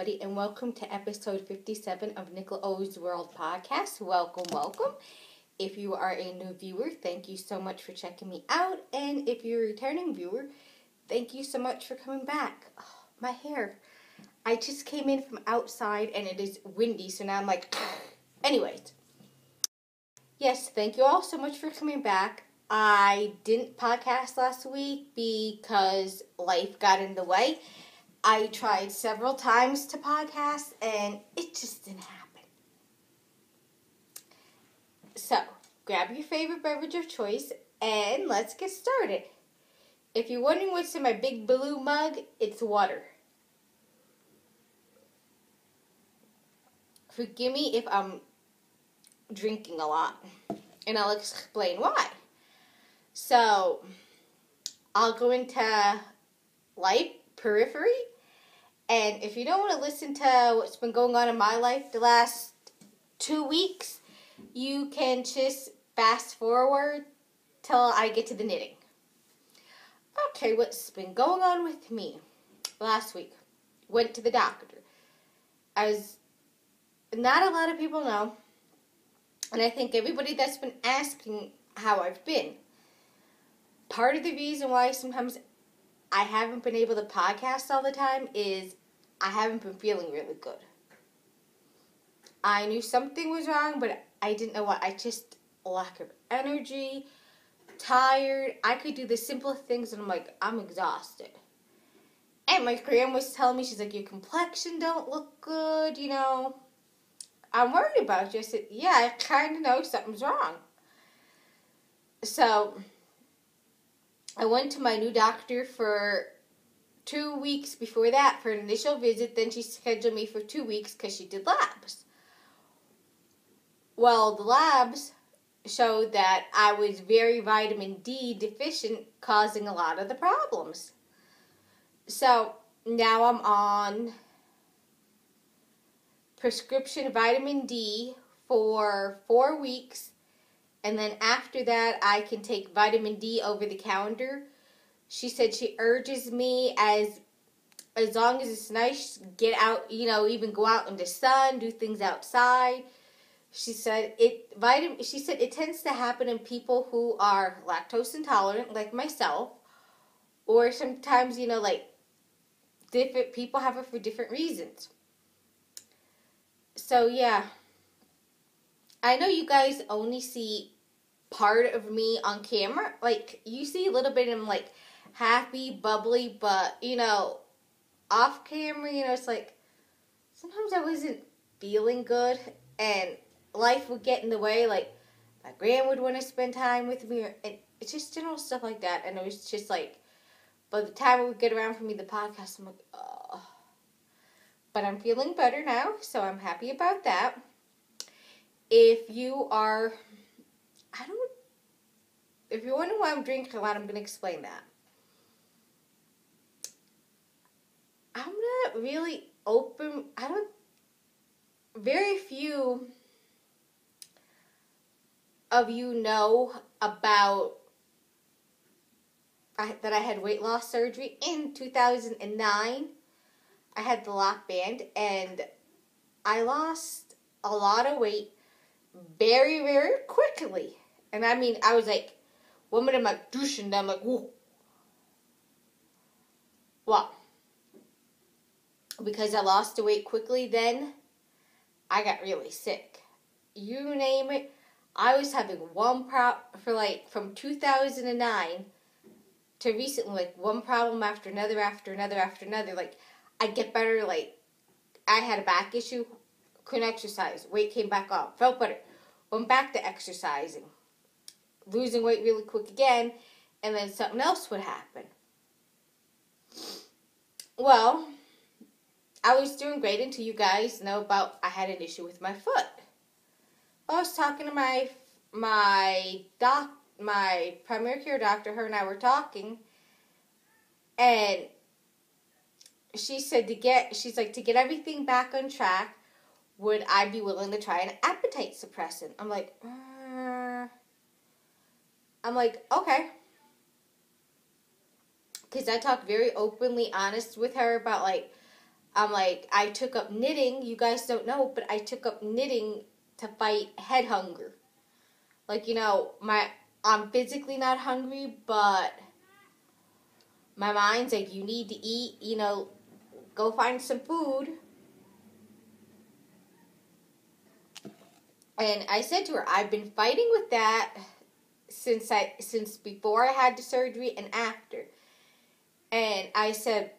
everybody, and welcome to episode 57 of Nickel O's World Podcast. Welcome. If you are a new viewer, thank you so much for checking me out. And if you're a returning viewer, thank you so much for coming back. Oh, my hair. I just came in from outside and it is windy, so now I'm like, anyways. Yes, thank you all so much for coming back. I didn't podcast last week because life got in the way. I tried several times to podcast and it just didn't happen. So, grab your favorite beverage of choice and let's get started. If you're wondering what's in my big blue mug, it's water. Forgive me if I'm drinking a lot, and I'll explain why. So, I'll go into life periphery, and if you don't want to listen to what's been going on in my life the last 2 weeks, you can just fast forward till I get to the knitting. Okay, what's been going on with me? Last week, went to the doctor. As not a lot of people know, and I think everybody that's been asking how I've been, part of the reason why sometimes I haven't been able to podcast all the time is I haven't been feeling really good. I knew something was wrong, but I didn't know what. I just lack of energy, tired. I could do the simplest things, and I'm like, I'm exhausted. And my grandma was telling me, she's like, your complexion don't look good, you know. I'm worried about you. I said, yeah, I kind of know something's wrong. So, I went to my new doctor for 2 weeks before that for an initial visit. Then she scheduled me for 2 weeks because she did labs. Well, the labs showed that I was very vitamin D deficient, causing a lot of the problems. So, now I'm on prescription vitamin D for 4 weeks, and then after that I can take vitamin D over the counter. She said she urges me as long as it's nice, get out, even go out in the sun, do things outside. She said it tends to happen in people who are lactose intolerant, like myself, or sometimes, different people have it for different reasons. So, yeah, I know you guys only see part of me on camera. Like, you see a little bit of, happy, bubbly, but, off camera, it's like, sometimes I wasn't feeling good, and life would get in the way. Like, my grandma would want to spend time with me, and it's just general stuff like that, and it was just, like, by the time it would get around for me, the podcast, I'm like, oh. But I'm feeling better now, so I'm happy about that. If you're wondering why I'm drinking a lot, I'm going to explain that. I'm not really open. Very few of you know about that I had weight loss surgery in 2009. I had the lock band, and I lost a lot of weight very, very quickly. And I mean, I was like, 1 minute I'm like, douching, and I'm like, whoa. Well, because I lost the weight quickly then, I got really sick. You name it. I was having from 2009 to recently, one problem after another. Like, I'd get better, I had a back issue, couldn't exercise, weight came back up, felt better, went back to exercising, losing weight really quick again, and then something else would happen. Well, I was doing great until you guys know about I had an issue with my foot. I was talking to my primary care doctor. Her and I were talking, and she said to get everything back on track, would I be willing to try an appetite suppressant? I'm like, okay. Because I talked very openly honest with her about, I'm like, I took up knitting. You guys don't know, but I took up knitting to fight head hunger. Like, I'm physically not hungry, but my mind's like, you need to eat, go find some food. And I said to her, I've been fighting with that since before I had the surgery and after. And I said,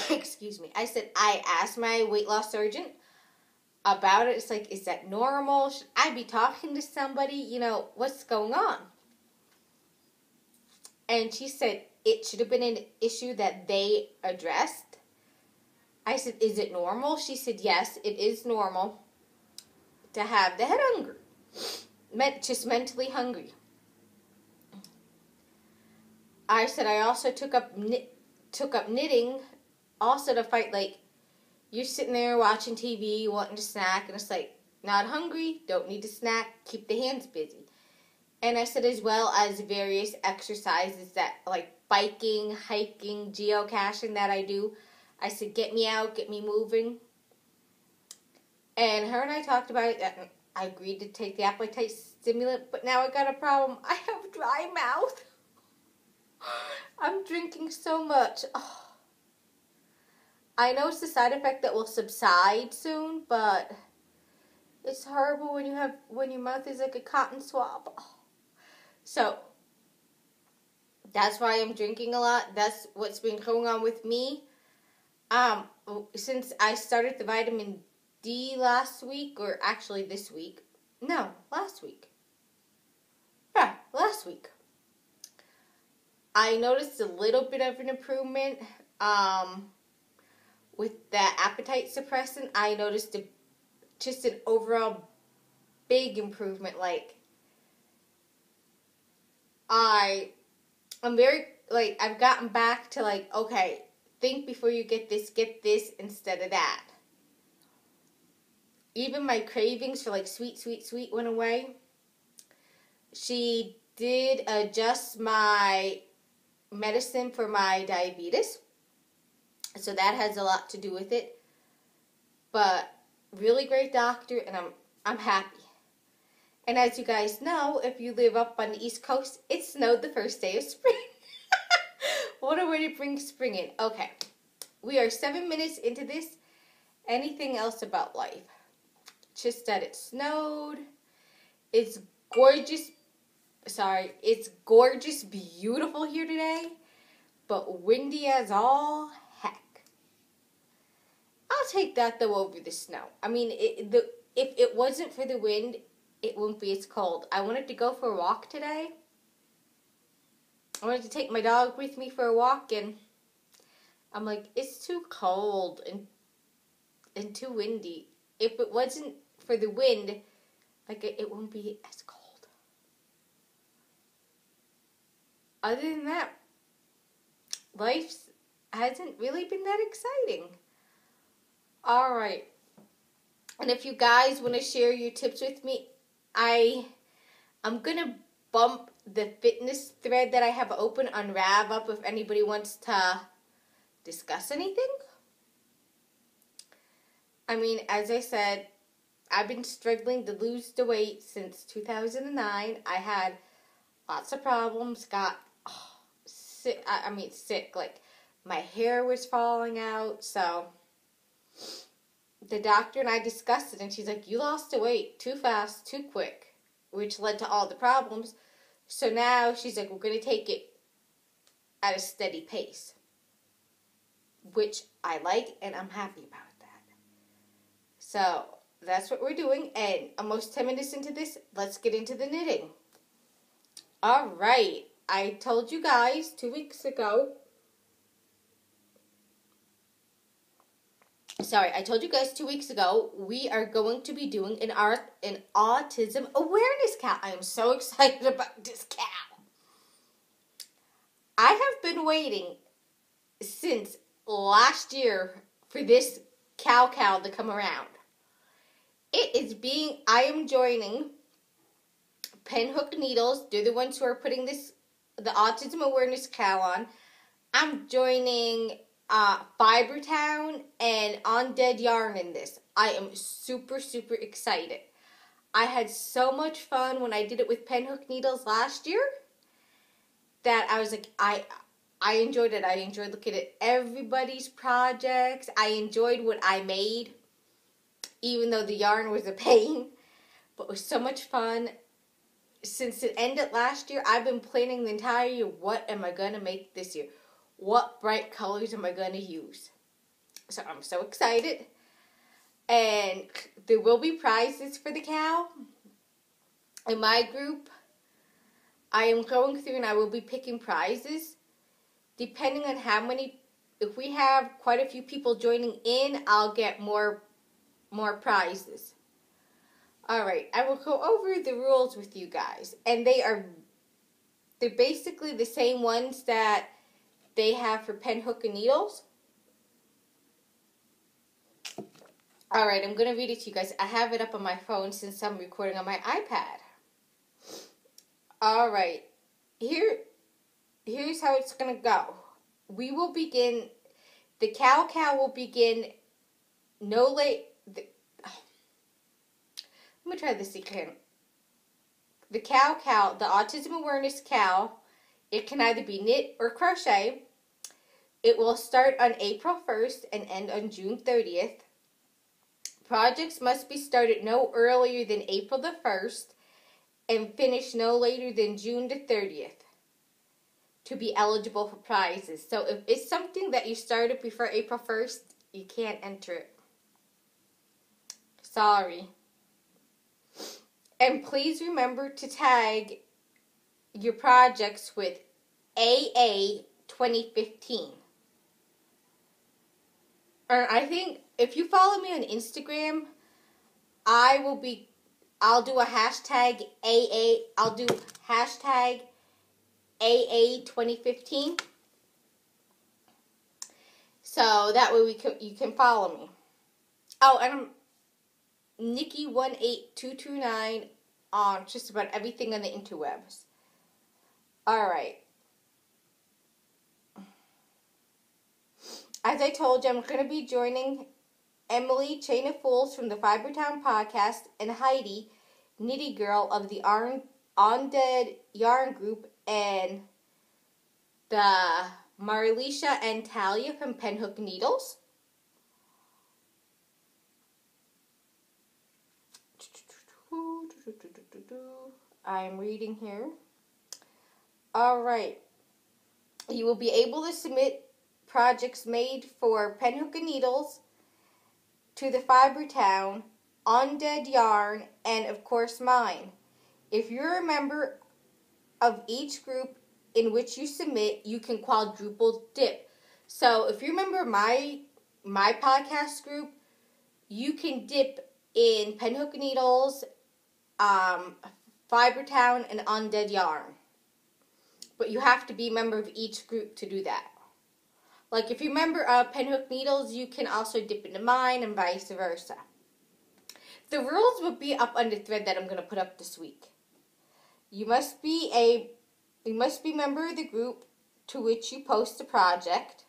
excuse me, I asked my weight loss surgeon about it. It's like, is that normal? Should I be talking to somebody? What's going on? And she said, it should have been an issue that they addressed. I said, is it normal? She said, yes, it is normal to have the head hunger. Just mentally hungry. I said, I also took up knitting also to fight, like, you're sitting there watching TV, wanting to snack, and it's like, not hungry, don't need to snack, keep the hands busy. And I said, as well as various exercises that, like biking, hiking, geocaching that I do. I said, get me out, get me moving. And her and I talked about it, and I agreed to take the appetite stimulant, but now I got a problem. I have dry mouth. I'm drinking so much. Oh. I know it's a side effect that will subside soon, but it's horrible when your mouth is like a cotton swab. Oh. So that's why I'm drinking a lot. That's what's been going on with me. Since I started the vitamin D last week, or actually this week. No, last week. Yeah, last week. I noticed a little bit of an improvement. With the appetite suppressant, I noticed just an overall big improvement. Like, I'm very, like, I've gotten back to, like, okay, think before you get this instead of that. Even my cravings for, like, sweet went away. She did adjust my medicine for my diabetes. So that has a lot to do with it. But really great doctor, and I'm happy. And as you guys know, if you live up on the East Coast, it snowed the first day of spring. What a way to bring spring in. Okay. We are 7 minutes into this. Anything else about life? Just that it snowed. It's gorgeous. It's gorgeous, beautiful here today. But windy as all heck. I'll take that, though, over the snow. I mean, if it wasn't for the wind, it wouldn't be as cold. I wanted to go for a walk today. I wanted to take my dog with me for a walk, and I'm like, it's too cold and too windy. If it wasn't for the wind, like, it wouldn't be as cold. Other than that, life hasn't really been that exciting. Alright. And if you guys want to share your tips with me, I'm going to bump the fitness thread that I have open on Rav up if anybody wants to discuss anything. I mean, as I said, I've been struggling to lose the weight since 2009. I had lots of problems, got sick, like my hair was falling out, so the doctor and I discussed it, and she's like, you lost the weight too fast, too quick, which led to all the problems. So now she's like, we're going to take it at a steady pace, which I like, and I'm happy about that. So that's what we're doing, and almost 10 minutes into this, let's get into the knitting. All right, I told you guys 2 weeks ago. I told you guys 2 weeks ago we are going to be doing an autism awareness cow. I am so excited about this cow. I have been waiting since last year for this cow to come around. I am joining Pinhook Needles. They're the ones who are putting the autism awareness cow on. I'm joining Fiber Town and On Dead Yarn in this. I am super, super excited. I had so much fun when I did it with Pinhook Needles last year that I was like, I enjoyed it. I enjoyed looking at everybody's projects. I enjoyed what I made, even though the yarn was a pain. But it was so much fun. Since it ended last year, I've been planning the entire year, what am I going to make this year? What bright colors am I going to use? So I'm so excited. And there will be prizes for the cow. In my group, I am going through and I will be picking prizes. Depending on how many, if we have quite a few people joining in, I'll get more prizes. Alright, I will go over the rules with you guys. And they're basically the same ones that they have for Pinhook and Needles. Alright, I'm going to read it to you guys. I have it up on my phone since I'm recording on my iPad. Alright, here's how it's going to go. We will begin, the cow will begin no late, let me try this again. The cow, the Autism Awareness cow, it can either be knit or crochet. It will start on April 1st and end on June 30th. Projects must be started no earlier than April the 1st and finish no later than June the 30th to be eligible for prizes. So if it's something that you started before April 1st, you can't enter it. Sorry. And please remember to tag your projects with AA 2015. Or I think if you follow me on Instagram, I'll do a hashtag AA. I'll do hashtag AA 2015. So that way you can follow me. Oh, and I'm Nikki18229 on just about everything on the interwebs. Alright. As I told you, I'm going to be joining Emily, Chain of Fools from the Fibertown podcast, and Heidi, Nitty Girl of the On Dead Yarn group, and the Marlisha and Talia from Pinhook Needles. I'm reading here. Alright. You will be able to submit projects made for Pinhook and Needles to the Fibertown, On Dead Yarn, and of course mine. If you're a member of each group in which you submit, you can quadruple dip. So if you remember my podcast group, you can dip in Pinhook and Needles, Fibertown, and On Dead Yarn. But you have to be a member of each group to do that. Like if you're a member of Pinhook Needles, you can also dip into mine and vice versa. The rules will be up on the thread that I'm going to put up this week. You must be a member of the group to which you post a project.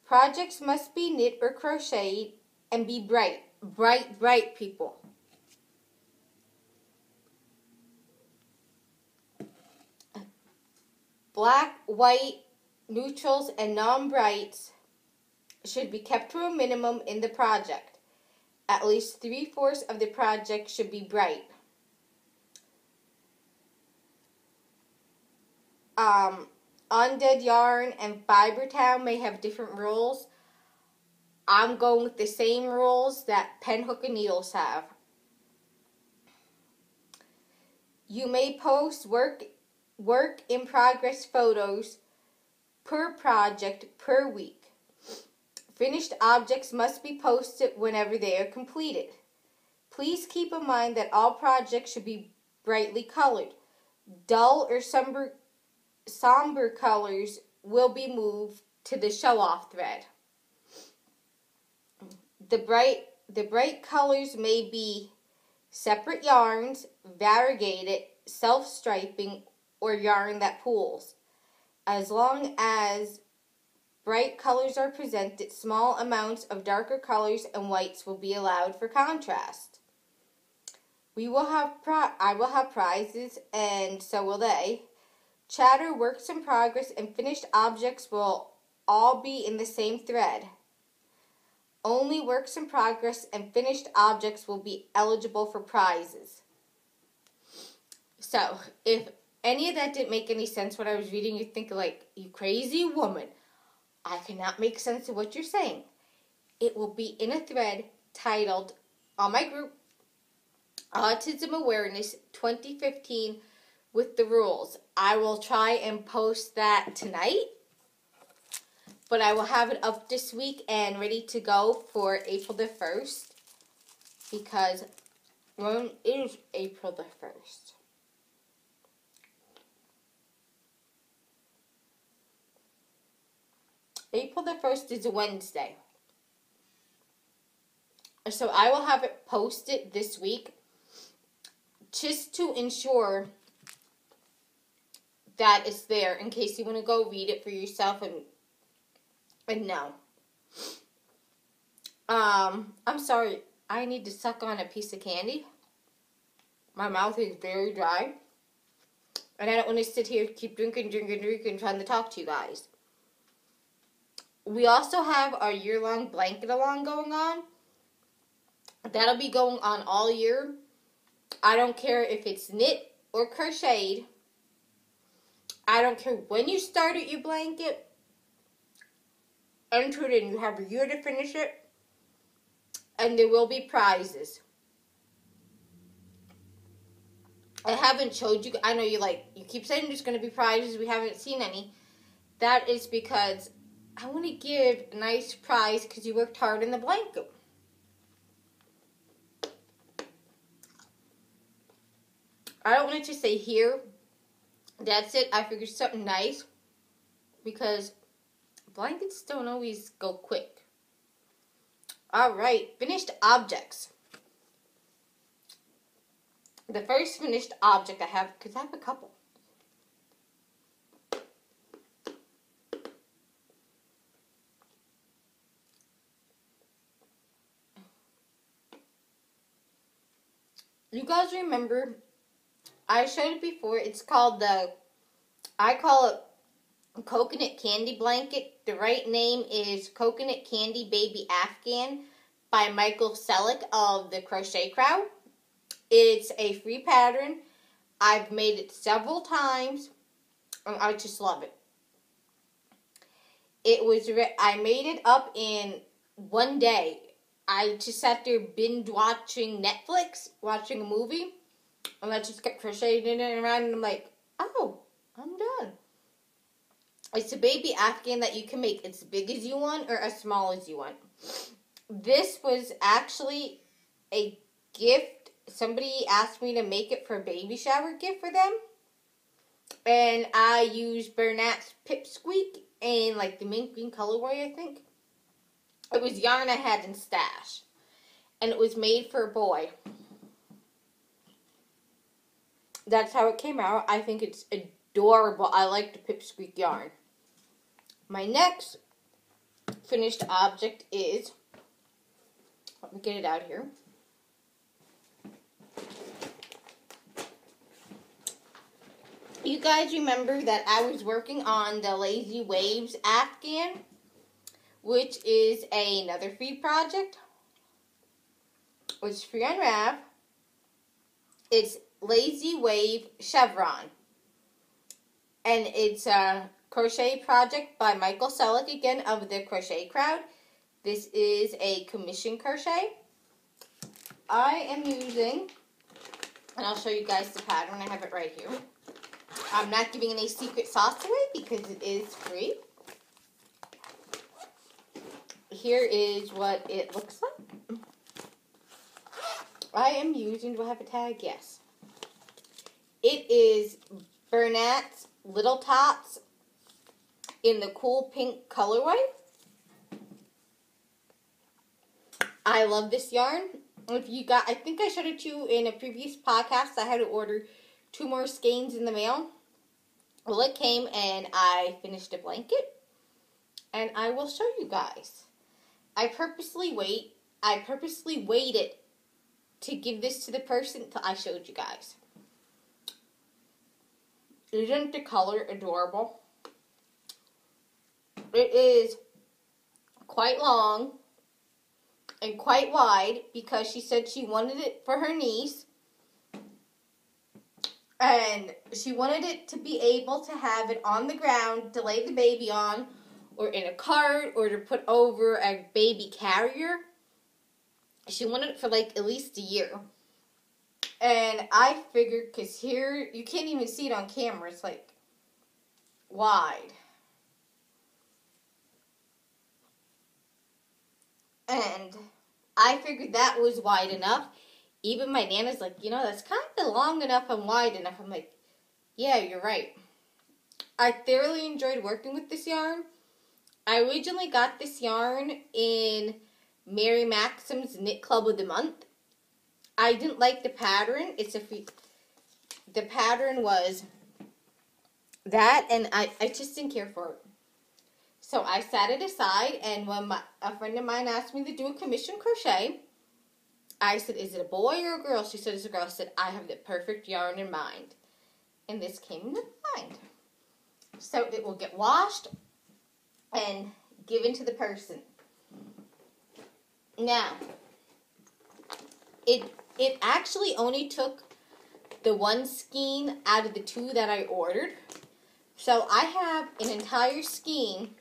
Projects must be knit or crocheted and be bright. Bright people. Black, white, neutrals, and non-brights should be kept to a minimum in the project. At least 3/4 of the project should be bright. On Dead Yarn and Fibertown may have different rules. I'm going with the same rules that Pinhook and Needles have. You may post work in progress photos per project per week. Finished objects must be posted whenever they are completed. Please keep in mind that all projects should be brightly colored. Dull or somber colors will be moved to the show-off thread. The bright colors may be separate yarns, variegated, self-striping, or yarn that pools. As long as bright colors are presented, small amounts of darker colors and whites will be allowed for contrast. I will have prizes, and so will they. Chatter, works in progress, and finished objects will all be in the same thread. Only works in progress and finished objects will be eligible for prizes. So, if any of that didn't make any sense when I was reading, you'd think like, you crazy woman. I cannot make sense of what you're saying. It will be in a thread titled, on my group, Autism Awareness 2015 with the rules. I will try and post that tonight, but I will have it up this week and ready to go for April the 1st, because when is April the 1st? April the 1st is a Wednesday. So I will have it posted this week just to ensure that it's there in case you want to go read it for yourself and know. I'm sorry. I need to suck on a piece of candy. My mouth is very dry. And I don't want to sit here, keep drinking, trying to talk to you guys. We also have our year-long blanket along going on. That'll be going on all year. I don't care if it's knit or crocheted. I don't care when you started your blanket. Enter it in. You have a year to finish it. And there will be prizes. I haven't showed you. I know you keep saying there's going to be prizes. We haven't seen any. That is because I want to give a nice prize because you worked hard in the blanket. I don't want it to say here. That's it. I figured something nice because blankets don't always go quick. Alright, finished objects. The first finished object I have, because I have a couple. You guys remember, I showed it before, it's called I call it Coconut Candy Blanket. The right name is Coconut Candy Baby Afghan by Michael Selleck of the Crochet Crowd. It's a free pattern. I've made it several times, and I just love it. I made it up in one day. I just sat there binge watching Netflix, watching a movie, and I just kept crocheting it around, and I'm like, oh, I'm done. It's a baby Afghan that you can make as big as you want or as small as you want. This was actually a gift. Somebody asked me to make it for a baby shower gift for them. And I used Bernat's Pipsqueak in the mint green colorway, I think. It was yarn I had in stash. And it was made for a boy. That's how it came out. I think it's adorable. I like the Pipsqueak yarn. My next finished object is, let me get it out here. You guys remember that I was working on the Lazy Waves Afghan, which is another free project. It's free on Rav. It's Lazy Wave Chevron. And it's a crochet project by Michael Selleck, again, of the Crochet Crowd. This is a commission crochet. I am using, and I'll show you guys the pattern. I have it right here. I'm not giving any secret sauce away because it is free. Here is what it looks like. I am using, do I have a tag? Yes. It is Bernat's Little Tots in the cool pink colorway. I love this yarn. I think I showed it to you in a previous podcast. I had to order 2 more skeins in the mail. Well, it came and I finished a blanket. and I will show you guys. I purposely waited to give this to the person until I showed you guys. Isn't the color adorable? It is quite long and quite wide because she said she wanted it for her niece. And she wanted it to be able to have it on the ground to lay the baby on, or in a cart, or to put over a baby carrier. She wanted it for like at least a year. And I figured, because here, you can't even see it on camera, it's like wide. And I figured that was wide enough. Even my Nana's like, you know, that's kind of long enough and wide enough. I'm like, yeah, you're right. I thoroughly enjoyed working with this yarn. I originally got this yarn in Mary Maxim's Knit Club of the Month. I didn't like the pattern. The pattern was that, and I just didn't care for it. So I set it aside, and when a friend of mine asked me to do a commission crochet, I said, is it a boy or a girl? She said, it's a girl. I said, I have the perfect yarn in mind. And this came into mind. So it will get washed and given to the person. Now, it actually only took the one skein out of the two that I ordered. So I have an entire skein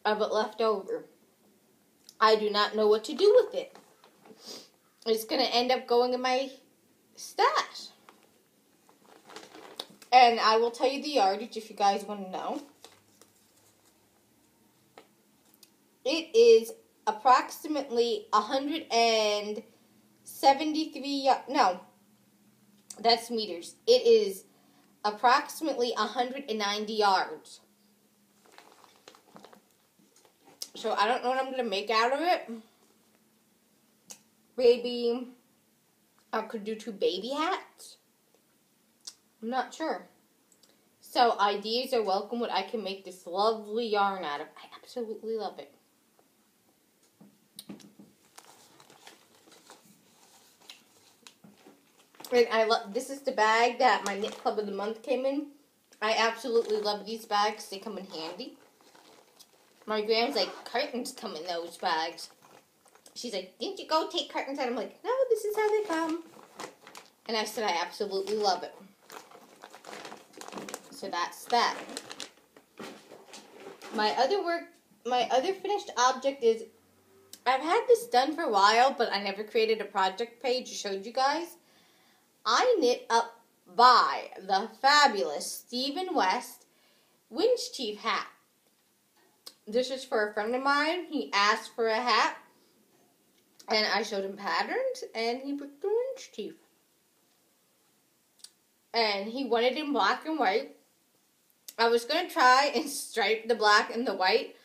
of it left over. I do not know what to do with it. It's going to end up going in my stash. And I will tell you the yardage if you guys want to know. It is approximately 173, no, that's meters. It is approximately 190 yards. So I don't know what I'm going to make out of it. Maybe I could do 2 baby hats. I'm not sure. So ideas are welcome what I can make this lovely yarn out of. I absolutely love it. And I love, this is the bag that my Knit Club of the Month came in. I absolutely love these bags. They come in handy. My grand's like, curtains come in those bags. She's like, didn't you go take curtains out? I'm like, no, this is how they come. And I said, I absolutely love it. So that's that. My other finished object is, I've had this done for a while, but I never created a project page. I showed you guys. I knit up by the fabulous Stephen West winch chief hat. This is for a friend of mine. He asked for a hat. And I showed him patterns, and he picked the winch chief. And he wanted it in black and white. I was going to try and stripe the black and the white,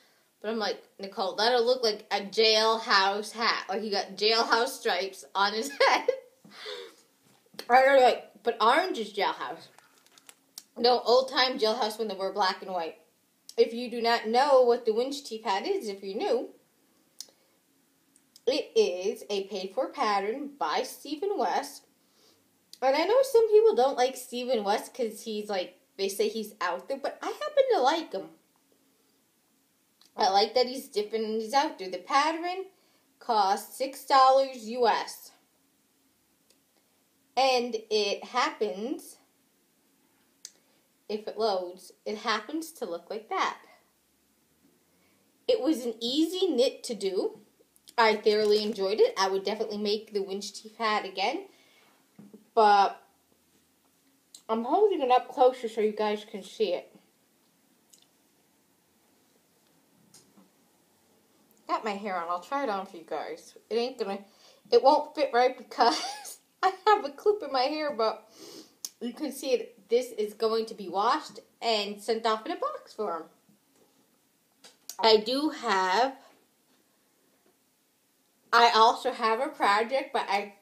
but I'm like, Nicole, that'll look like a jailhouse hat. Like he got jailhouse stripes on his head. I was like, but orange is jailhouse. No, old-time jailhouse when they were black and white. If you do not know what the winch chief hat is, if you're new, it is a paid-for pattern by Stephen West. And I know some people don't like Stephen West because he's like, they say he's out there, but I happen to like him. I like that he's different and he's out there. The pattern costs $6 US. And it happens, if it loads, it happens to look like that. It was an easy knit to do. I thoroughly enjoyed it. I would definitely make the winch chief hat again. But I'm holding it up closer so you guys can see it. Got my hair on. I'll try it on for you guys. It won't fit right because I have a clip in my hair, but you can see it. This is going to be washed and sent off in a box form. I also have a project, but I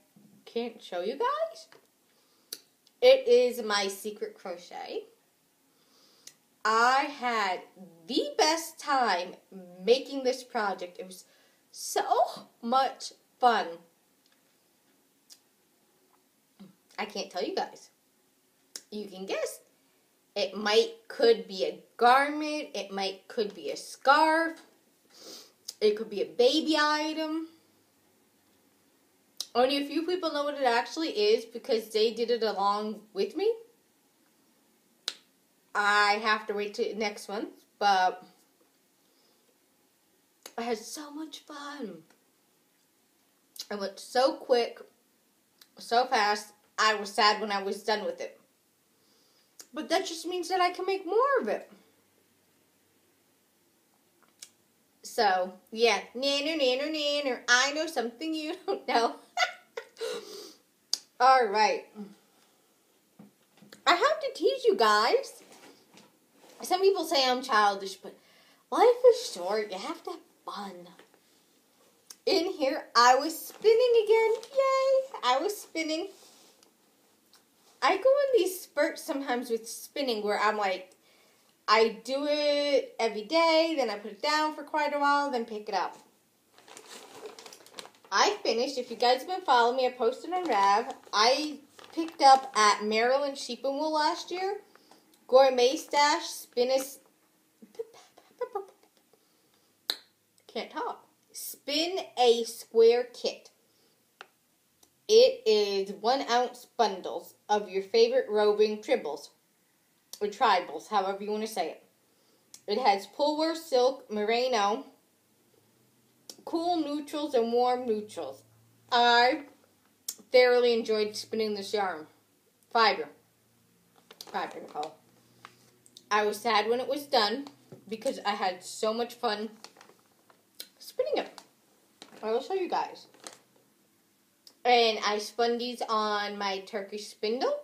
can't show you guys. It is my secret crochet. I had the best time making this project. It was so much fun. I can't tell you guys. You can guess. It could be a garment. It could be a scarf. It could be a baby item. Only a few people know what it actually is because they did it along with me. I have to wait till next month, but I had so much fun. It went so quick, so fast. I was sad when I was done with it. But that just means that I can make more of it. So, yeah. Nanner, nanner, nanner. I know something you don't know. Alright. I have to teach you guys. Some people say I'm childish, but life is short. You have to have fun. In here, I was spinning again. Yay! I was spinning. I go in these spurts sometimes with spinning where I'm like, I do it every day, then I put it down for quite a while, then pick it up. I finished. If you guys have been following me, I posted on Rav. I picked up at Maryland Sheep and Wool last year. Gourmet Stash Spin a Square Kit. It is 1 ounce bundles of your favorite roving tribbles or tribals, however you want to say it. It has pullover, silk, merino, cool neutrals, and warm neutrals. I thoroughly enjoyed spinning this yarn. Fiber color. I was sad when it was done because I had so much fun spinning it. I will show you guys. And I spun these on my Turkish spindle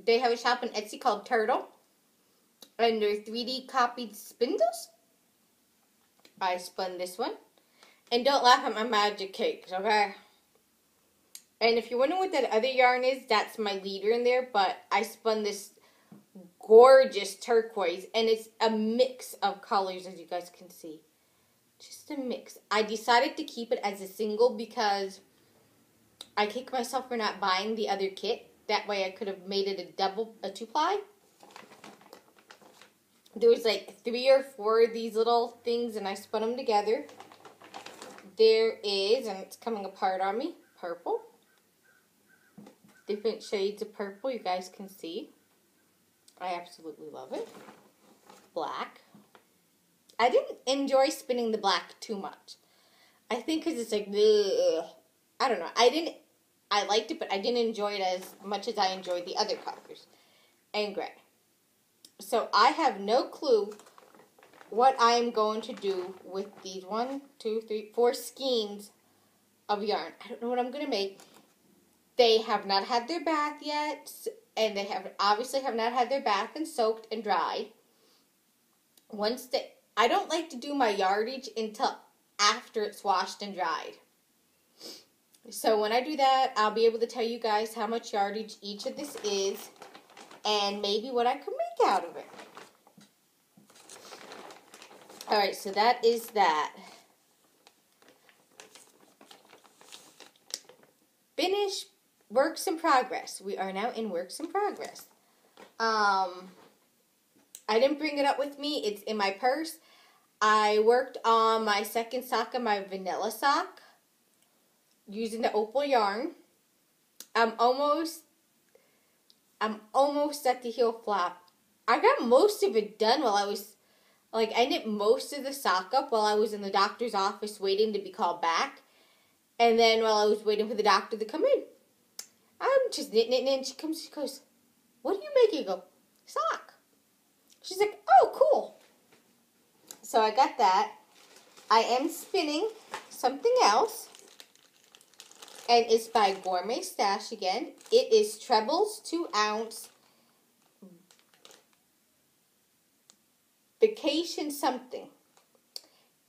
they have a shop on Etsy called Turtle. And they're 3D copied spindles. I spun this one. And don't laugh at my magic cakes, okay? And if you're wondering what that other yarn is, that's my leader in there. But I spun this gorgeous turquoise. And it's a mix of colors, as you guys can see. Just a mix. I decided to keep it as a single because I kick myself for not buying the other kit. That way I could have made it a 2-ply. There was like 3 or 4 of these little things and I spun them together. There is, and it's coming apart on me, purple. Different shades of purple you guys can see. I absolutely love it. Black. I didn't enjoy spinning the black too much. I think because it's like, ugh. I don't know. I liked it, but I didn't enjoy it as much as I enjoyed the other colors. And gray. So I have no clue what I'm going to do with these 1, 2, 3, 4 skeins of yarn. I don't know what I'm going to make. They have not had their bath yet, and they obviously have not had their bath and soaked and dried. I don't like to do my yardage until after it's washed and dried. So when I do that, I'll be able to tell you guys how much yardage each of this is and maybe what I could make out of it. Alright, so that is that. Finish works in progress. We are now in works in progress. I didn't bring it up with me. It's in my purse. I worked on my second sock and my vanilla sock using the opal yarn. I'm almost at the heel flap. I got most of it done while I was, I knit most of the sock up while I was in the doctor's office waiting to be called back. And then while I was waiting for the doctor to come in, I'm just knitting, and she goes, "What are you making?" I go, "Sock." She's like, "Oh, cool." So I got that. I am spinning something else. And it's by Gourmet Stash again. It is Trebles 2 ounce Vacation something.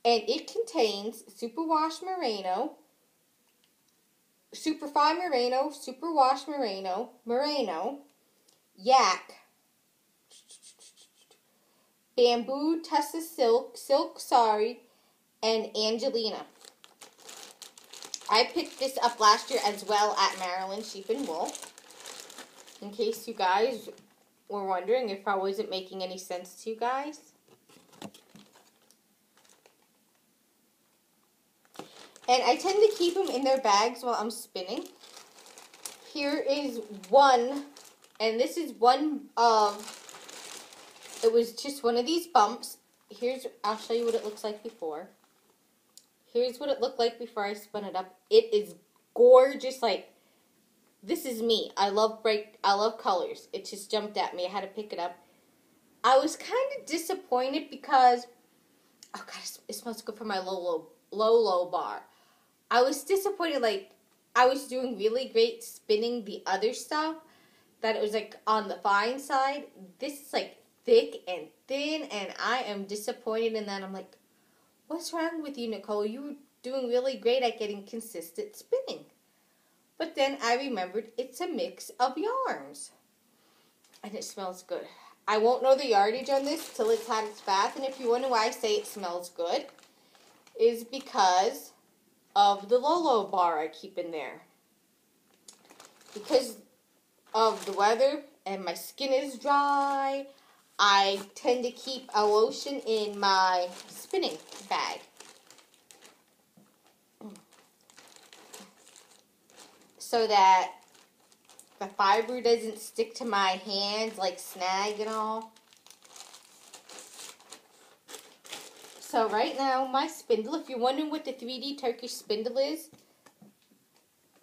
And it contains superwash merino, superfine merino, superwash merino, yak, Bamboo, Tessa Silk, Silk Sari, and Angelina. I picked this up last year as well at Maryland Sheep and Wool. In case you guys were wondering if I wasn't making any sense to you guys. And I tend to keep them in their bags while I'm spinning. Here is one, and this is one of, it was just one of these bumps. I'll show you what it looks like before. Here's what it looked like before I spun it up. It is gorgeous. Like, this is me. I love colors. It just jumped at me. I had to pick it up. I was kind of disappointed because, oh God, it smells good for my low bar. I was disappointed, like, I was doing really great spinning the other stuff, that it was, like, on the fine side. This is, like, thick and thin, and I am disappointed in that. I'm like, what's wrong with you, Nicole? You were doing really great at getting consistent spinning. But then I remembered it's a mix of yarns. And it smells good. I won't know the yardage on this till it's had its bath. And if you wonder why I say it smells good, is because of the Lolo bar I keep in there. Because of the weather and my skin is dry, I tend to keep a lotion in my spinning bag. So that the fiber doesn't stick to my hands, like snag and all. So right now, my spindle, if you're wondering what the 3D Turkish spindle is,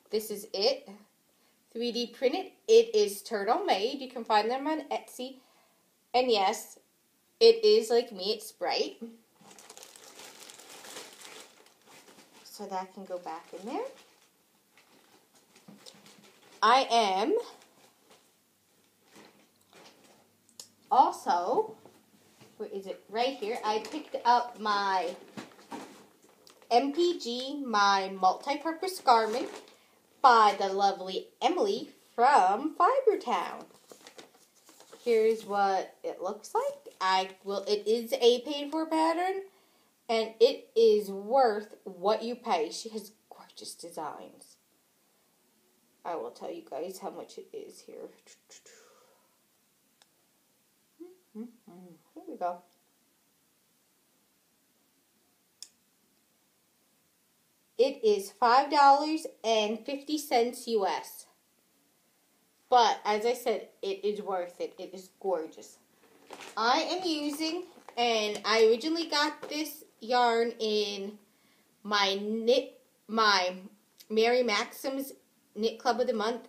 this is it. 3D printed. It is turtle made. You can find them on Etsy. And yes, it is like me, it's bright. So that can go back in there. I am also, where is it? Right here. I picked up my MPG, my multi-purpose garment by the lovely Emily from Fibertown. Here's what it looks like. It is a paid-for pattern, and it is worth what you pay. She has gorgeous designs. I will tell you guys how much it is here. Here we go. It is $5.50 US. But, as I said, it is worth it. It is gorgeous. I am using, and I originally got this yarn in my Mary Maxim's Knit Club of the Month.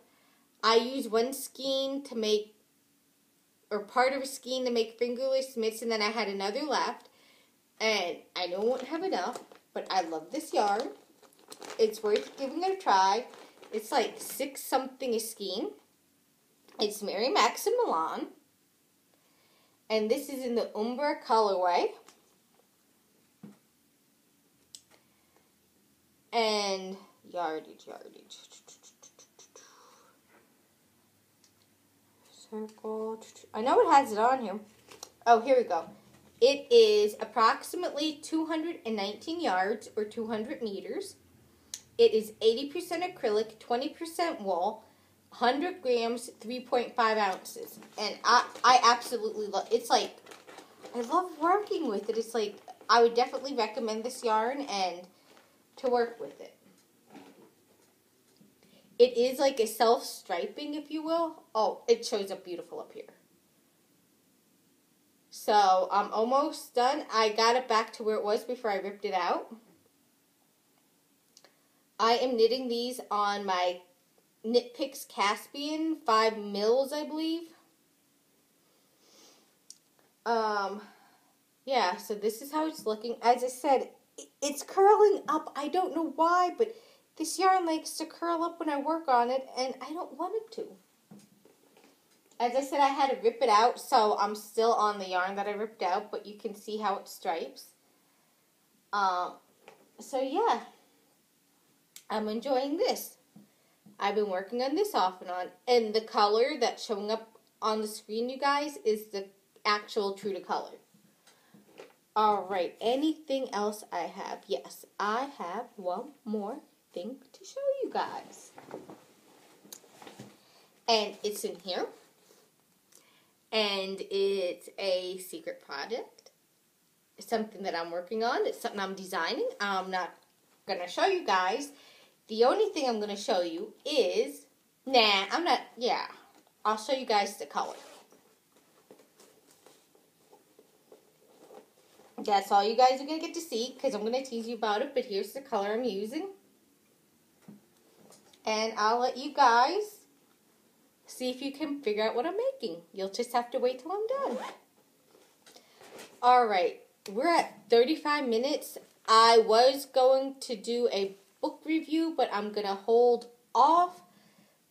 I use one skein to make, or part of a skein to make fingerless mitts, and then I had another left. And I know I won't have enough, but I love this yarn. It's worth giving it a try. It's like 6 something a skein. It's Mary Maxim Milan. And this is in the Umbra colorway. And yardage. Circle. I know it has it on here. Oh, here we go. It is approximately 219 yards or 200 meters. It is 80% acrylic, 20% wool, 100 grams, 3.5 ounces. And I absolutely love it. It's like, I love working with it. It's like, I would definitely recommend this yarn and to work with it. It is like a self-striping, if you will. Oh, it shows up beautiful up here. So, I'm almost done. I got it back to where it was before I ripped it out. I am knitting these on my Knit Picks Caspian 5 mils, I believe. Yeah, so this is how it's looking. As I said, it's curling up. I don't know why, but this yarn likes to curl up when I work on it, and I don't want it to. As I said, I had to rip it out, so I'm still on the yarn that I ripped out, but you can see how it stripes. So yeah, I'm enjoying this. I've been working on this off and on, and the color that's showing up on the screen, you guys, is the actual true to color. Alright, anything else I have? Yes, I have one more thing to show you guys. And it's in here. And it's a secret project. It's something that I'm working on. It's something I'm designing. I'm not going to show you guys. The only thing I'm going to show you is... I'll show you guys the color. That's all you guys are going to get to see, because I'm going to tease you about it, but here's the color I'm using. And I'll let you guys see if you can figure out what I'm making. You'll just have to wait till I'm done. Alright, we're at 35 minutes. I was going to do a book review, but I'm going to hold off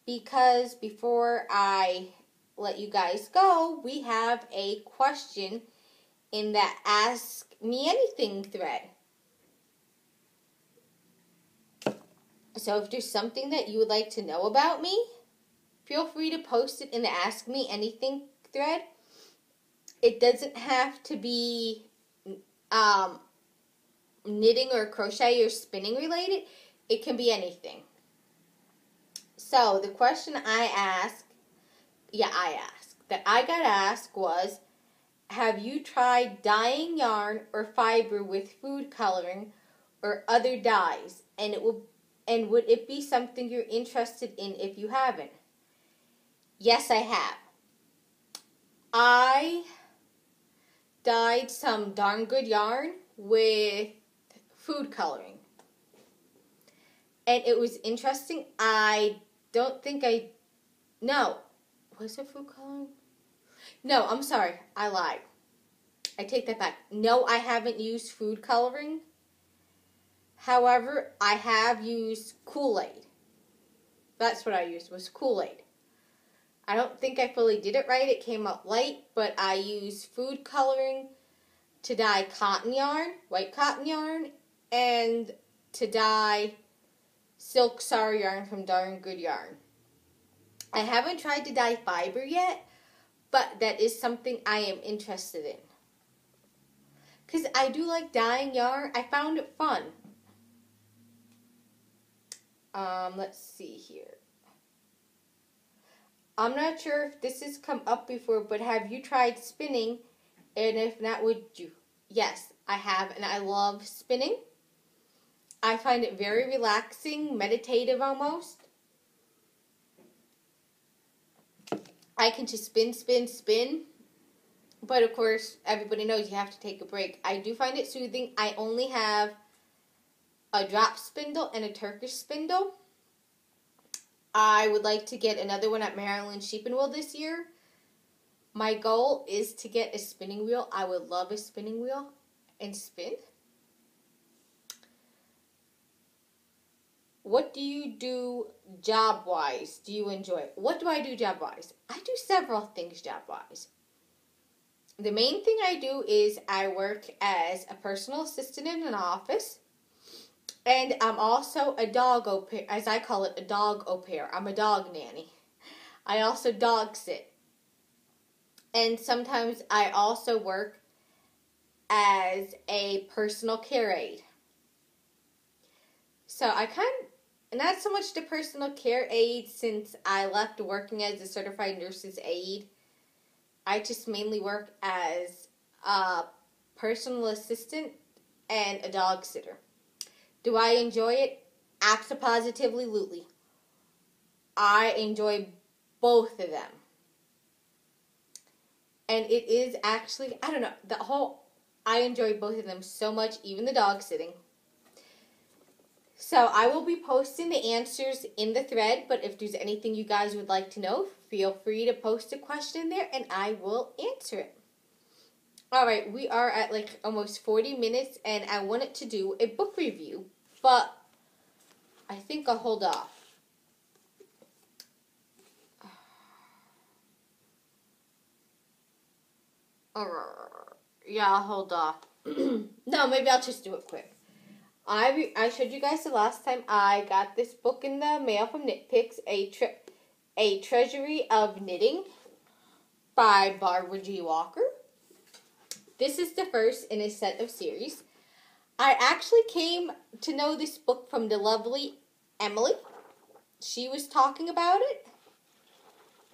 because before I let you guys go, we have a question in the Ask Me Anything thread. So if there's something that you would like to know about me, feel free to post it in the Ask Me Anything thread. It doesn't have to be knitting or crochet or spinning related. It can be anything. So the question I got asked was, have you tried dyeing yarn or fiber with food coloring or other dyes? And would it be something you're interested in if you haven't? Yes, I have. I dyed some darn good yarn with food coloring. And it was interesting. Was it food coloring? No, I'm sorry. I lied. I take that back. No, I haven't used food coloring. However, I have used Kool-Aid. That's what I used, was Kool-Aid. I don't think I fully did it right. It came out light, but I used food coloring to dye cotton yarn, white cotton yarn, and to dye silk sari yarn from Darn Good Yarn. I haven't tried to dye fiber yet, but that is something I am interested in. Because I do like dyeing yarn. I found it fun. Let's see here. I'm not sure if this has come up before, but have you tried spinning? And if not, would you? Yes, I have, and I love spinning. I find it very relaxing, meditative almost. I can just spin, spin, spin. But of course, everybody knows you have to take a break. I do find it soothing. I only have a drop spindle and a Turkish spindle. I would like to get another one at Maryland Sheep and Wool this year. My goal is to get a spinning wheel. I would love a spinning wheel and spin. What do you do job-wise? Do you enjoy it? What do I do job-wise? I do several things job-wise. The main thing I do is I work as a personal assistant in an office. And I'm also a dog au pair, as I call it, a dog au pair. I'm a dog nanny. I also dog sit. And sometimes I also work as a personal care aide. So not so much the personal care aide since I left working as a certified nurse's aide. I just mainly work as a personal assistant and a dog sitter. Do I enjoy it? Absolutely. I enjoy both of them. And it is actually, I enjoy both of them so much, even the dog sitting. So I will be posting the answers in the thread, but if there's anything you guys would like to know, feel free to post a question there and I will answer it. Alright, we are at almost 40 minutes and I wanted to do a book review, but I think I'll hold off. Yeah, I'll hold off. No, maybe I'll just do it quick. I showed you guys the last time I got this book in the mail from Knit Picks, A Treasury of Knitting by Barbara G. Walker. This is the first in a set of series. I actually came to know this book from the lovely Emily. She was talking about it.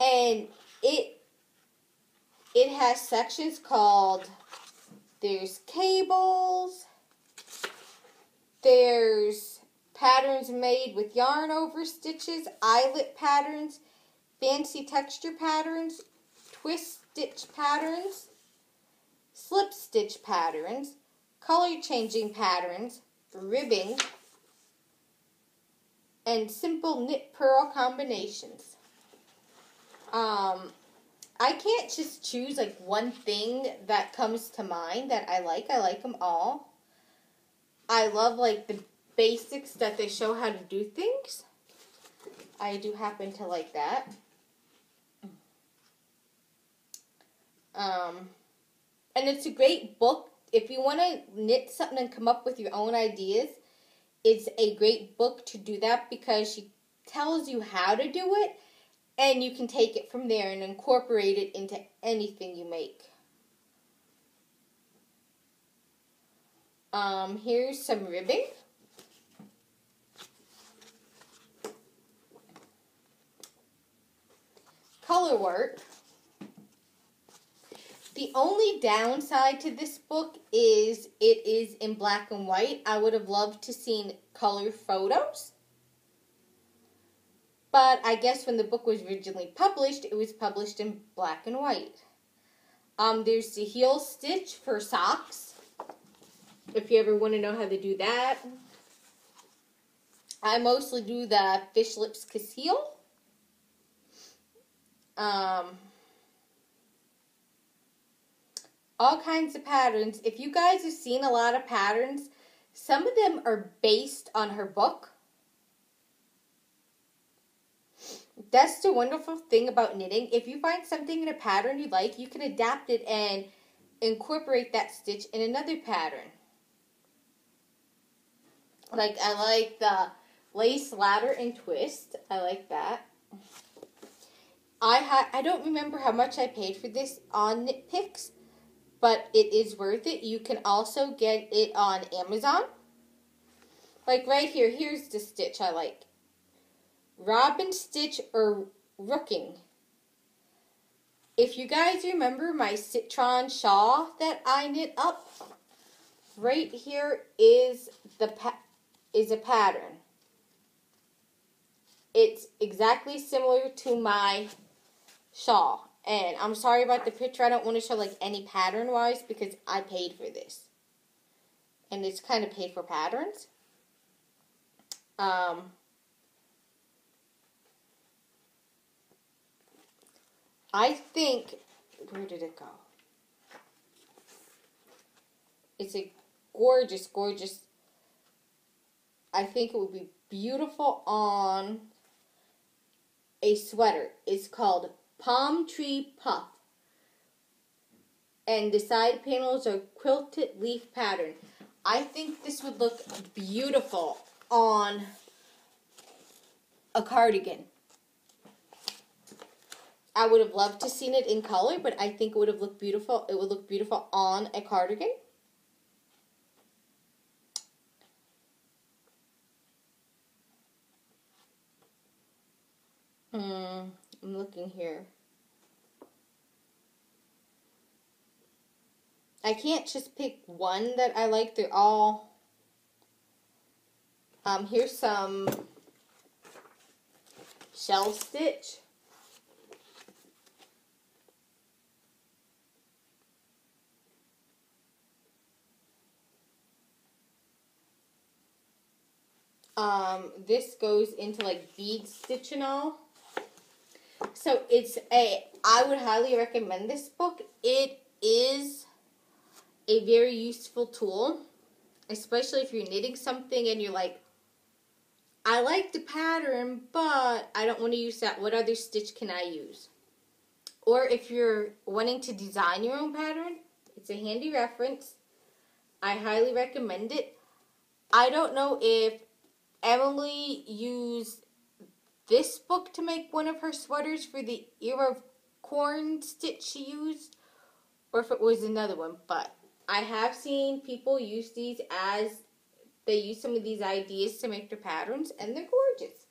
And it has sections called, there's cables, there's patterns made with yarn over stitches, eyelet patterns, fancy texture patterns, twist stitch patterns, slip stitch patterns, color changing patterns, ribbing, and simple knit purl combinations. I can't just choose like one thing that comes to mind that I like. I like them all. I love like the basics that they show how to do things. I do happen to like that. And it's a great book. If you want to knit something and come up with your own ideas, it's a great book to do that because she tells you how to do it, and you can take it from there and incorporate it into anything you make. Here's some ribbing. Color work. The only downside to this book is it is in black and white. I would have loved to seen color photos. But I guess when the book was originally published, it was published in black and white. There's the heel stitch for socks, if you ever want to know how to do that. I mostly do the fish lips conceal. All kinds of patterns. If you guys have seen a lot of patterns, some of them are based on her book. That's the wonderful thing about knitting. If you find something in a pattern you like, you can adapt it and incorporate that stitch in another pattern. Like, I like the lace ladder and twist. I like that. I don't remember how much I paid for this on Knit Picks, but it is worth it. You can also get it on Amazon. Like right here, here's the stitch I like. Robin stitch or rooking. If you guys remember my citron shawl that I knit up, right here is a pattern. It's exactly similar to my shawl. And I'm sorry about the picture. I don't want to show like any pattern wise because I paid for this. And it's kind of paid for patterns. I think, where did it go? It's a gorgeous, gorgeous, I think it would be beautiful on a sweater. It's called Palm Tree Puff. And the side panels are quilted leaf pattern. I think this would look beautiful on a cardigan. I would have loved to seen it in color, but I think it would have looked beautiful. It would look beautiful on a cardigan. I'm looking here. I can't just pick one that I like. They're all... here's some shell stitch. This goes into like bead stitch and all. So I would highly recommend this book. It is a very useful tool, especially if you're knitting something and you're like, I like the pattern, but I don't want to use that. What other stitch can I use? Or if you're wanting to design your own pattern, it's a handy reference. I highly recommend it. I don't know if Emily used this book to make one of her sweaters for the ear of corn stitch she used, or if it was another one. But I have seen people use these they use some of these ideas to make their patterns, and they're gorgeous.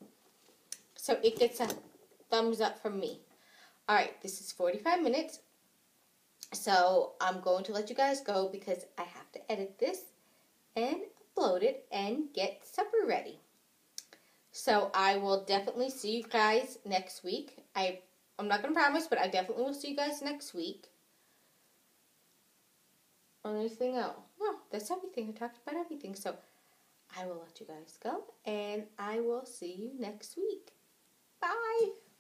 So it gets a thumbs up from me. Alright, this is 45 minutes. So I'm going to let you guys go because I have to edit this and upload it and get supper ready. So I will definitely see you guys next week. I'm not going to promise, but I definitely will see you guys next week. Or anything else. No, that's everything. I talked about everything. So I will let you guys go, and I will see you next week. Bye.